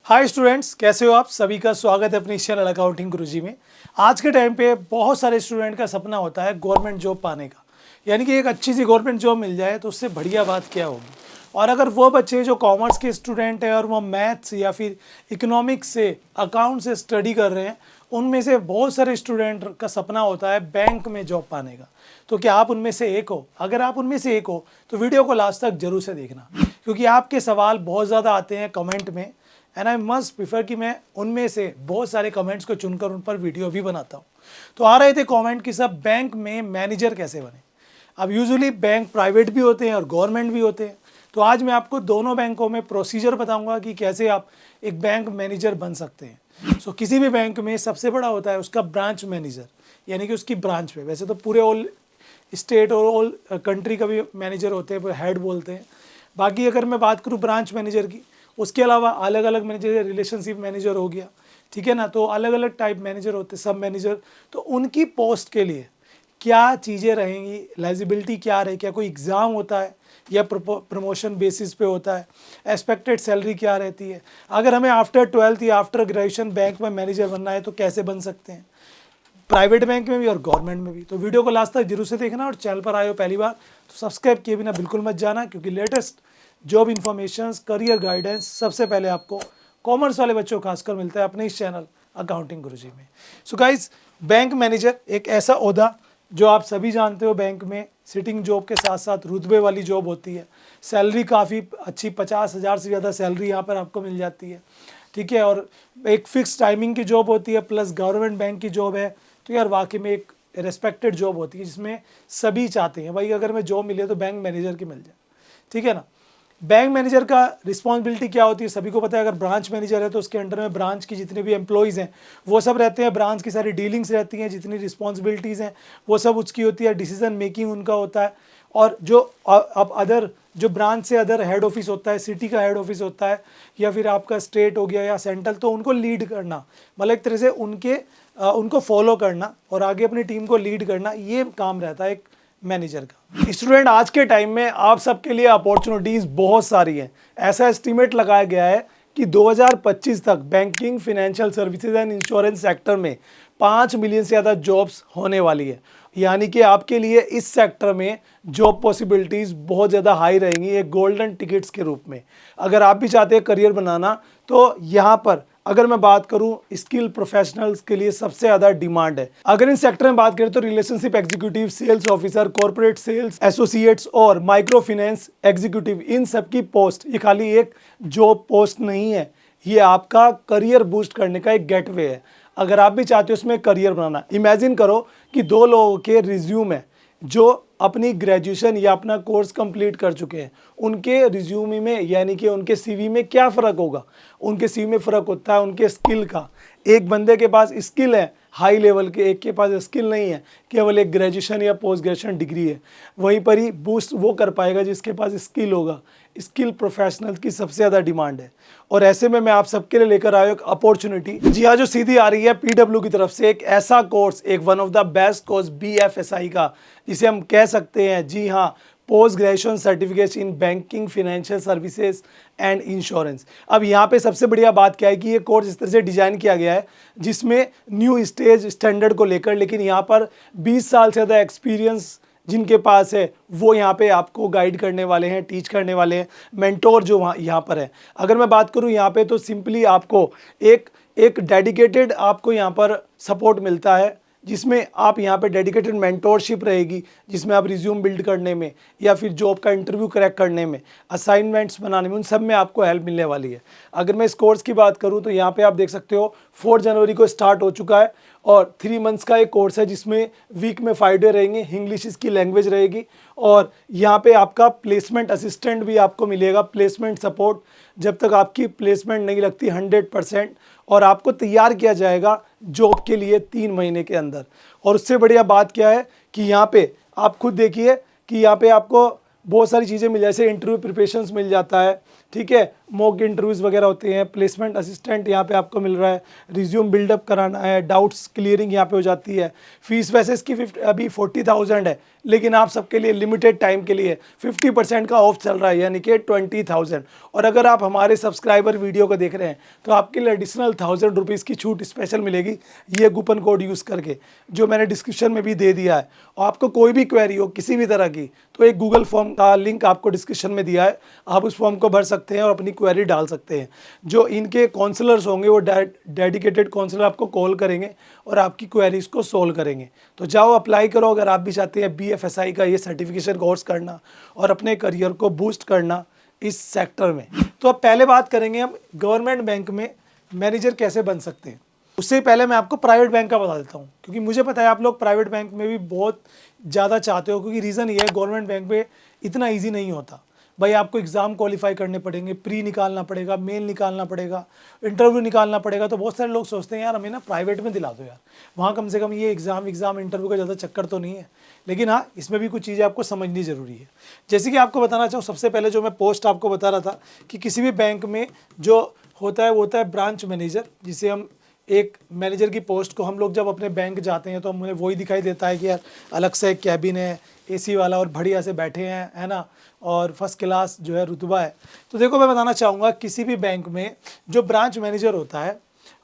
Hi students, कैसे हो आप? सभी का स्वागत है अपने इस चैनल अकाउंटिंग गुरुजी में। आज के टाइम पे बहुत सारे स्टूडेंट का सपना होता है गवर्नमेंट जॉब पाने का, यानी कि एक अच्छी सी गवर्नमेंट जॉब मिल जाए तो उससे बढ़िया बात क्या होगी। और अगर वो बच्चे जो कॉमर्स के स्टूडेंट हैं और वो मैथ्स या फिर इकोनॉमिक्स से, अकाउंट से स्टडी कर रहे हैं, उनमें से बहुत सारे स्टूडेंट का सपना होता है बैंक में जॉब पाने का। तो क्या आप उनमें से एक हो? अगर आप उनमें से एक हो तो वीडियो को लास्ट तक जरूर से देखना, क्योंकि आपके सवाल बहुत ज़्यादा आते हैं कमेंट में एंड आई मस्ट प्रीफर कि मैं उनमें से बहुत सारे कमेंट्स को चुनकर उन पर वीडियो भी बनाता हूँ। तो आ रहे थे कमेंट कि सब बैंक में मैनेजर कैसे बने। अब यूजुअली बैंक प्राइवेट भी होते हैं और गवर्नमेंट भी होते हैं, तो आज मैं आपको दोनों बैंकों में प्रोसीजर बताऊंगा कि कैसे आप एक बैंक मैनेजर बन सकते हैं। सो किसी भी बैंक में सबसे बड़ा होता है उसका ब्रांच मैनेजर, यानी कि उसकी ब्रांच पे। वैसे तो पूरे ऑल स्टेट और ऑल कंट्री का भी मैनेजर होते हैं, हेड बोलते हैं। बाकी अगर मैं बात करूँ ब्रांच मैनेजर की, उसके अलावा अलग अलग मैनेजर, रिलेशनशिप मैनेजर हो गया, ठीक है ना। तो अलग अलग टाइप मैनेजर होते हैं, सब मैनेजर। तो उनकी पोस्ट के लिए क्या चीज़ें रहेंगी, एलिजिबिलिटी क्या रहे, क्या कोई एग्ज़ाम होता है या प्रमोशन बेसिस पे होता है, एक्सपेक्टेड सैलरी क्या रहती है, अगर हमें आफ्टर 12th या आफ्टर ग्रेजुएशन बैंक में मैनेजर बनना है तो कैसे बन सकते हैं, प्राइवेट बैंक में भी और गवर्नमेंट में भी। तो वीडियो को लास्ट तक जरूर से देखना, और चैनल पर आए हो पहली बार तो सब्सक्राइब किए बिना बिल्कुल मत जाना, क्योंकि latest job information, career guidance सबसे पहले आपको कॉमर्स वाले बच्चों को खासकर मिलता है अपने इस चैनल अकाउंटिंग गुरुजी में। सो गाइज, बैंक मैनेजर एक ऐसा ओहदा जो आप सभी जानते हो, बैंक में सिटिंग जॉब के साथ साथ रुतबे वाली जॉब होती है। सैलरी काफ़ी अच्छी, 50,000 से ज़्यादा सैलरी यहाँ पर आपको मिल जाती है, ठीक है। और एक फिक्स टाइमिंग की जॉब होती है, प्लस गवर्नमेंट बैंक की जॉब है। तो यार वाकई में एक रेस्पेक्टेड जॉब होती है, जिसमें सभी चाहते हैं भाई अगर मैं जॉब मिले तो बैंक मैनेजर की मिल जाए, ठीक है ना। बैंक मैनेजर का रिस्पॉन्सिबिलिटी क्या होती है सभी को पता है। अगर ब्रांच मैनेजर है तो उसके अंडर में ब्रांच की जितने भी एम्प्लॉयज़ हैं वो सब रहते हैं, ब्रांच की सारी डीलिंग्स रहती हैं, जितनी रिस्पॉन्सिबिलिटीज़ हैं वो सब उसकी होती है, डिसीजन मेकिंग उनका होता है। और जो अब अदर जो ब्रांच से अदर हेड ऑफिस होता है, सिटी का हेड ऑफिस होता है या फिर आपका स्टेट हो गया या सेंट्रल, तो उनको लीड करना, मतलब एक तरह से उनको फॉलो करना और आगे अपनी टीम को लीड करना, ये काम रहता है एक मैनेजर का। स्टूडेंट, आज के टाइम में आप सबके लिए अपॉर्चुनिटीज़ बहुत सारी हैं। ऐसा एस्टीमेट लगाया गया है कि 2025 तक banking, financial services and insurance sector में 5 मिलियन से ज़्यादा जॉब्स होने वाली है। यानी कि आपके लिए इस सेक्टर में जॉब पॉसिबिलिटीज़ बहुत ज़्यादा हाई रहेंगी, एक गोल्डन टिकट्स के रूप में। अगर आप भी चाहते हैं करियर बनाना तो यहाँ पर अगर मैं बात करूं, स्किल प्रोफेशनल्स के लिए सबसे ज़्यादा डिमांड है। अगर इन सेक्टर में बात करें तो relationship executive, sales officer, corporate sales associates और माइक्रो फाइनेंस एग्जीक्यूटिव, इन सब की पोस्ट, ये खाली एक जॉब पोस्ट नहीं है, ये आपका करियर बूस्ट करने का एक गेटवे है। अगर आप भी चाहते हो उसमें करियर बनाना, इमेजिन करो कि दो लोगों के रिज्यूम है जो अपनी ग्रेजुएशन या अपना कोर्स कंप्लीट कर चुके हैं, उनके रिज्यूमे में यानी कि उनके सीवी में क्या फ़र्क होगा। उनके सीवी में फ़र्क होता है उनके स्किल का। एक बंदे के पास स्किल है हाई लेवल के, एक के पास स्किल नहीं है, केवल एक ग्रेजुएशन या पोस्ट ग्रेजुएशन डिग्री है। वहीं पर ही बूस्ट वो कर पाएगा जिसके पास स्किल होगा। स्किल प्रोफेशनल की सबसे ज़्यादा डिमांड है, और ऐसे में मैं आप सबके लिए लेकर आया एक अपॉर्चुनिटी, जी हाँ, जो सीधी आ रही है पीडब्ल्यू की तरफ से। एक ऐसा कोर्स, एक one of the best course BFSI का, जिसे हम कह सकते हैं, जी हाँ, post graduation certificate in banking, financial services and insurance. अब यहाँ पे सबसे बढ़िया बात क्या है कि ये कोर्स इस तरह से डिज़ाइन किया गया है जिसमें न्यू स्टेज स्टैंडर्ड को लेकर, लेकिन यहाँ पर 20 साल से ज़्यादा एक्सपीरियंस जिनके पास है वो यहाँ पे आपको गाइड करने वाले हैं, टीच करने वाले हैं, मेंटोर जो वहाँ यहाँ पर है। अगर मैं बात करूँ यहाँ पे तो सिंपली आपको एक डेडिकेटेड आपको यहाँ पर सपोर्ट मिलता है, जिसमें आप यहाँ पे डेडिकेटेड मेंटोरशिप रहेगी, जिसमें आप रिज्यूम बिल्ड करने में या फिर जॉब का इंटरव्यू क्रैक करने में, असाइनमेंट्स बनाने में, उन सब में आपको हेल्प मिलने वाली है। अगर मैं इस कोर्स की बात करूँ तो यहाँ पे आप देख सकते हो 4 जनवरी को स्टार्ट हो चुका है, और 3 मंथ्स का एक कोर्स है जिसमें वीक में 5 डे रहेंगे, इंग्लिश इसकी लैंग्वेज रहेगी, और यहाँ पे आपका प्लेसमेंट असिस्टेंट भी आपको मिलेगा, प्लेसमेंट सपोर्ट जब तक आपकी प्लेसमेंट नहीं लगती 100%, और आपको तैयार किया जाएगा जॉब के लिए 3 महीने के अंदर। और उससे बढ़िया बात क्या है कि यहाँ पे आप खुद देखिए कि यहाँ पे आपको बहुत सारी चीज़ें मिल, जैसे इंटरव्यू प्रिपरेशंस मिल जाता है, ठीक है, मॉक इंटरव्यूज़ वगैरह होते हैं, प्लेसमेंट असिस्टेंट यहाँ पे आपको मिल रहा है, रिज्यूम बिल्डअप कराना है, डाउट्स क्लियरिंग यहाँ पे हो जाती है। फीस वैसे इसकी अभी 40,000 है, लेकिन आप सबके लिए लिमिटेड टाइम के लिए 50% का ऑफ चल रहा है, यानी कि 20,000। और अगर आप हमारे सब्सक्राइबर वीडियो को देख रहे हैं तो आपके लिए एडिशनल 1000 रुपीज़ की छूट स्पेशल मिलेगी ये कूपन कोड यूज़ करके, जो मैंने डिस्क्रिप्शन में भी दे दिया है। और आपको कोई भी क्वेरी हो किसी भी तरह की, तो एक गूगल फॉर्म का लिंक आपको डिस्क्रिप्शन में दिया है, आप उस फॉर्म को भर सकते हैं और अपनी क्वेरी डाल सकते हैं। जो इनके काउंसलर्स होंगे वो डेडिकेटेड काउंसलर आपको कॉल करेंगे और आपकी क्वेरीज को सोल्व करेंगे। तो जाओ अप्लाई करो अगर आप भी चाहते हैं BFSI का ये सर्टिफिकेशन कोर्स करना और अपने करियर को बूस्ट करना इस सेक्टर में। तो अब पहले बात करेंगे हम गवर्नमेंट बैंक में मैनेजर कैसे बन सकते हैं। उससे पहले मैं आपको प्राइवेट बैंक का बता देता हूँ, क्योंकि मुझे पता है आप लोग प्राइवेट बैंक में भी बहुत ज़्यादा चाहते हो, क्योंकि रीज़न ये है गवर्नमेंट बैंक में इतना ईजी नहीं होता भाई। आपको एग्ज़ाम क्वालिफाई करने पड़ेंगे, प्री निकालना पड़ेगा, मेल निकालना पड़ेगा, इंटरव्यू निकालना पड़ेगा। तो बहुत सारे लोग सोचते हैं यार हमें ना प्राइवेट में दिला दो यार, वहाँ कम से कम ये एग्ज़ाम इंटरव्यू का ज़्यादा चक्कर तो नहीं है। लेकिन हाँ, इसमें भी कुछ चीज़ें आपको समझनी ज़रूरी है। जैसे कि आपको बताना चाहूँ, सबसे पहले जो मैं पोस्ट आपको बता रहा था कि किसी भी बैंक में जो होता है वो होता है ब्रांच मैनेजर, जिसे हम एक मैनेजर की पोस्ट को हम लोग जब अपने बैंक जाते हैं तो हमें वही दिखाई देता है कि यार अलग से एक कैबिन है, AC वाला, और बढ़िया से बैठे हैं, है ना, और फर्स्ट क्लास जो है रुतबा है। तो देखो मैं बताना चाहूँगा, किसी भी बैंक में जो ब्रांच मैनेजर होता है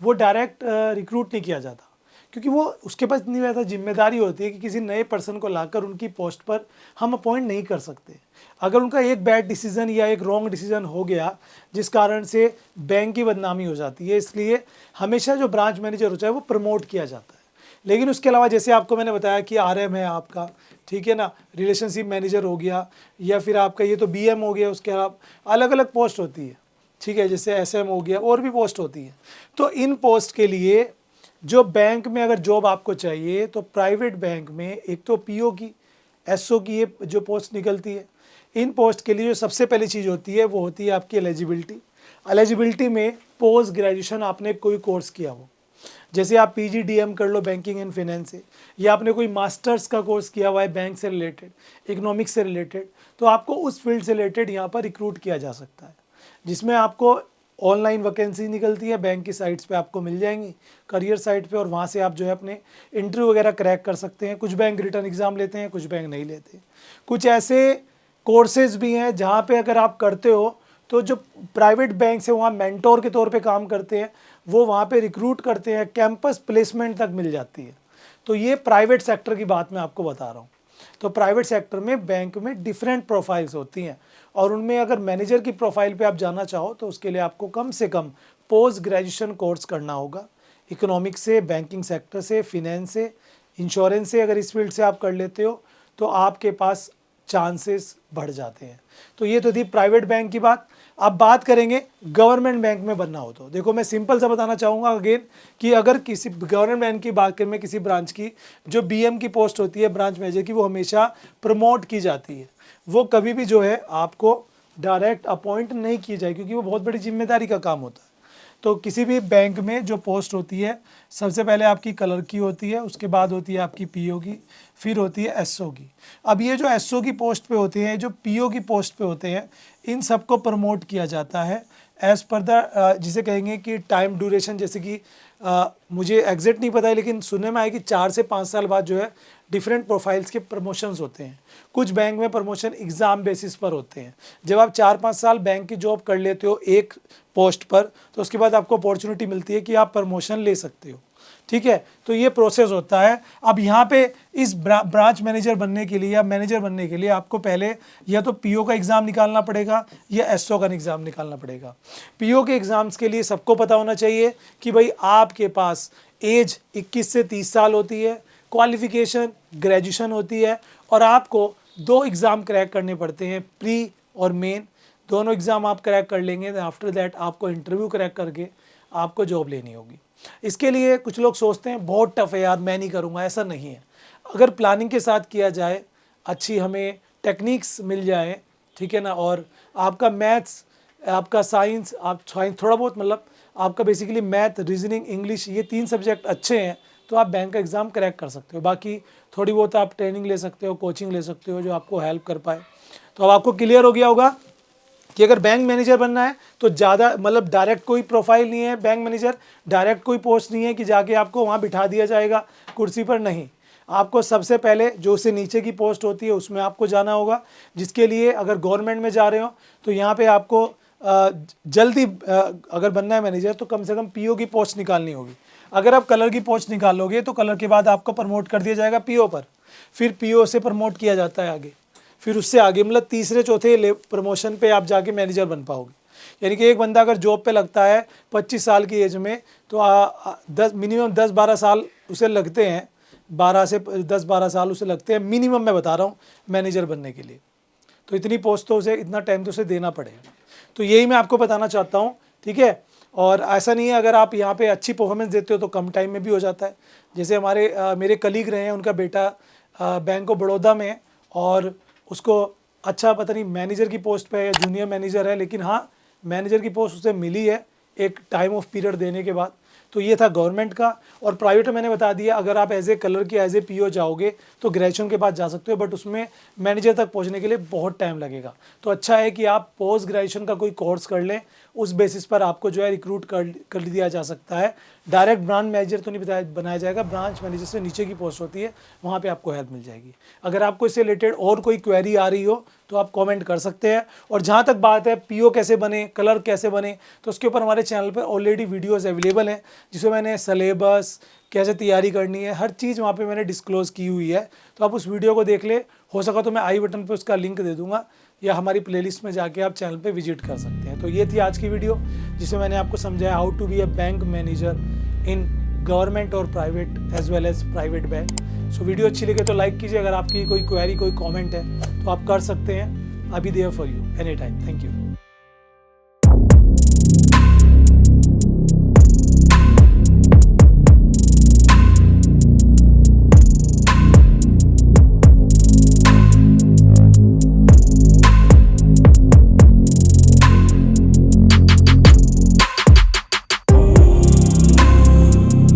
वो डायरेक्ट रिक्रूट नहीं किया जाता, क्योंकि वो उसके पास इतनी ज़्यादा जिम्मेदारी होती है कि किसी नए पर्सन को लाकर उनकी पोस्ट पर हम अपॉइंट नहीं कर सकते। अगर उनका एक बैड डिसीजन या एक रॉन्ग डिसीजन हो गया जिस कारण से बैंक की बदनामी हो जाती है, इसलिए हमेशा जो ब्रांच मैनेजर होता है वो प्रमोट किया जाता है। लेकिन उसके अलावा जैसे आपको मैंने बताया कि RM है आपका, ठीक है ना, रिलेशनशिप मैनेजर हो गया, या फिर आपका ये तो BM हो गया, उसके अलावा अलग अलग पोस्ट होती है, ठीक है, जैसे SM हो गया, और भी पोस्ट होती है। तो इन पोस्ट के लिए जो बैंक में अगर जॉब आपको चाहिए तो प्राइवेट बैंक में एक तो PO की, SO की ये जो पोस्ट निकलती है। इन पोस्ट के लिए जो सबसे पहली चीज़ होती है वो होती है आपकी एलिजिबिलिटी में पोस्ट ग्रेजुएशन आपने कोई कोर्स किया हो, जैसे आप PGDM कर लो बैंकिंग एंड फाइनेंस से, या आपने कोई मास्टर्स का कोर्स किया हुआ है बैंक से रिलेटेड, इकोनॉमिक्स से रिलेटेड, तो आपको उस फील्ड से रिलेटेड यहाँ पर रिक्रूट किया जा सकता है, जिसमें आपको ऑनलाइन वैकेंसी निकलती है, बैंक की साइट्स पे आपको मिल जाएंगी, करियर साइट पे, और वहाँ से आप जो है अपने इंटरव्यू वगैरह क्रैक कर सकते हैं। कुछ बैंक रिटर्न एग्ज़ाम लेते हैं, कुछ बैंक नहीं लेते। कुछ ऐसे कोर्सेज भी हैं जहाँ पे अगर आप करते हो तो जो प्राइवेट बैंक से वहाँ मेंटोर के तौर पे काम करते हैं, वो वहाँ पे रिक्रूट करते हैं, कैंपस प्लेसमेंट तक मिल जाती है। तो ये प्राइवेट सेक्टर की बात मैं आपको बता रहा हूँ। तो प्राइवेट सेक्टर में बैंक में डिफरेंट प्रोफाइल्स होती हैं, और उनमें अगर मैनेजर की प्रोफाइल पे आप जाना चाहो तो उसके लिए आपको कम से कम पोस्ट ग्रेजुएशन कोर्स करना होगा, इकोनॉमिक्स से, बैंकिंग सेक्टर से, फिनेंस से, इंश्योरेंस से। अगर इस फील्ड से आप कर लेते हो तो आपके पास चांसेस बढ़ जाते हैं। तो ये तो थी प्राइवेट बैंक की बात। अब बात करेंगे गवर्नमेंट बैंक में बनना हो तो देखो मैं सिंपल सा बताना चाहूँगा अगेन, कि अगर किसी गवर्नमेंट बैंक की बात करें, किसी ब्रांच की जो BM की पोस्ट होती है ब्रांच मैनेजर की, वो हमेशा प्रमोट की जाती है, वो कभी भी जो है आपको डायरेक्ट अपॉइंट नहीं की जाए, क्योंकि वो बहुत बड़ी जिम्मेदारी का काम होता है। तो किसी भी बैंक में जो पोस्ट होती है, सबसे पहले आपकी कलर की होती है, उसके बाद होती है आपकी PO की, फिर होती है SO की। अब ये जो SO की पोस्ट पे होते हैं, जो PO की पोस्ट पे होते हैं, इन सबको प्रमोट किया जाता है एज़ पर द जिसे कहेंगे कि टाइम ड्यूरेशन। जैसे कि मुझे एग्जैक्ट नहीं पता है, लेकिन सुनने में आया कि 4 से 5 साल बाद जो है डिफरेंट प्रोफाइल्स के प्रमोशंस होते हैं। कुछ बैंक में प्रमोशन एग्ज़ाम बेसिस पर होते हैं। जब आप 4-5 साल बैंक की जॉब कर लेते हो एक पोस्ट पर, तो उसके बाद आपको अपॉर्चुनिटी मिलती है कि आप प्रमोशन ले सकते हो, ठीक है। तो ये प्रोसेस होता है। अब यहाँ पे इस ब्रांच मैनेजर बनने के लिए या मैनेजर बनने के लिए आपको पहले या तो PO का एग्ज़ाम निकालना पड़ेगा या SO का एग्ज़ाम निकालना पड़ेगा। PO के एग्ज़ाम्स के लिए सबको पता होना चाहिए कि भाई आपके पास एज 21 से 30 साल होती है, क्वालिफ़िकेशन ग्रेजुएशन होती है, और आपको 2 एग्ज़ाम क्रैक करने पड़ते हैं, प्री और मेन। दोनों एग्ज़ाम आप क्रैक कर लेंगे, आफ्टर दैट आपको इंटरव्यू क्रैक करके आपको जॉब लेनी होगी। इसके लिए कुछ लोग सोचते हैं बहुत टफ है यार, मैं नहीं करूँगा, ऐसा नहीं है। अगर प्लानिंग के साथ किया जाए, अच्छी हमें टेक्निक्स मिल जाए, ठीक है ना, और आपका मैथ्स, आपका साइंस, आप साइंस थोड़ा बहुत, मतलब आपका बेसिकली मैथ, रीजनिंग, इंग्लिश, ये 3 सब्जेक्ट अच्छे हैं तो आप बैंक का एग्ज़ाम क्रैक कर सकते हो। बाकी थोड़ी बहुत आप ट्रेनिंग ले सकते हो, कोचिंग ले सकते हो जो आपको हेल्प कर पाए। तो अब आपको क्लियर हो गया होगा कि अगर बैंक मैनेजर बनना है तो ज़्यादा मतलब डायरेक्ट कोई प्रोफाइल नहीं है, बैंक मैनेजर डायरेक्ट कोई पोस्ट नहीं है कि जाके आपको वहाँ बिठा दिया जाएगा कुर्सी पर, नहीं। आपको सबसे पहले जो उससे नीचे की पोस्ट होती है उसमें आपको जाना होगा, जिसके लिए अगर गवर्नमेंट में जा रहे हो तो यहाँ पे आपको जल्दी अगर बनना है मैनेजर तो कम से कम पीओ की पोस्ट निकालनी होगी। अगर आप कलर की पोस्ट निकालोगे तो कलर के बाद आपको प्रमोट कर दिया जाएगा पीओ पर, फिर पीओ से प्रमोट किया जाता है आगे, फिर उससे आगे मतलब तीसरे चौथे प्रमोशन पे आप जाके मैनेजर बन पाओगे। यानी कि एक बंदा अगर जॉब पे लगता है 25 साल की एज में तो मिनिमम 10-12 साल उसे लगते हैं, 12 से 10-12 साल उसे लगते हैं मिनिमम, मैं बता रहा हूँ मैनेजर बनने के लिए। तो इतनी पोस्ट तो उसे, इतना टाइम तो उसे देना पड़ेगा। तो यही मैं आपको बताना चाहता हूँ, ठीक है। और ऐसा नहीं है अगर आप यहाँ पे अच्छी परफॉर्मेंस देते हो तो कम टाइम में भी हो जाता है। जैसे मेरे कलीग रहे हैं, उनका बेटा बैंक ऑफ बड़ौदा में है और उसको अच्छा पता नहीं मैनेजर की पोस्ट पे है, जूनियर मैनेजर है, लेकिन हाँ मैनेजर की पोस्ट उसे मिली है एक टाइम ऑफ पीरियड देने के बाद। तो ये था गवर्नमेंट का। और प्राइवेट में मैंने बता दिया, अगर आप एज ए कलर के एज ए पीओ जाओगे तो ग्रेजुएशन के बाद जा सकते हो, बट उसमें मैनेजर तक पहुंचने के लिए बहुत टाइम लगेगा। तो अच्छा है कि आप पोस्ट ग्रेजुएशन का कोई कोर्स कर लें, उस बेसिस पर आपको जो है रिक्रूट कर दिया जा सकता है। डायरेक्ट ब्रांच मैनेजर तो नहीं बनाया जाएगा, ब्रांच मैनेजर से नीचे की पोस्ट होती है, वहाँ पे आपको हेल्प मिल जाएगी। अगर आपको इससे रिलेटेड और कोई क्वेरी आ रही हो तो आप कमेंट कर सकते हैं। और जहाँ तक बात है पीओ कैसे बने, कलर कैसे बने, तो उसके ऊपर हमारे चैनल पर ऑलरेडी वीडियोज़ अवेलेबल हैं, जिसमें मैंने सिलेबस कैसे तैयारी करनी है हर चीज़ वहाँ पे मैंने डिस्क्लोज़ की हुई है। तो आप उस वीडियो को देख ले, हो सका तो मैं आई बटन पे उसका लिंक दे दूँगा, या हमारी प्लेलिस्ट में जाके आप चैनल पे विजिट कर सकते हैं। तो ये थी आज की वीडियो, जिसमें मैंने आपको समझाया how to be a bank manager in government और private as well as private bank. So video अच्छी लगे तो लाइक कीजिए। अगर आपकी कोई क्वेरी कोई कॉमेंट है तो आप कर सकते हैं। I'll be there for you anytime. Thank you.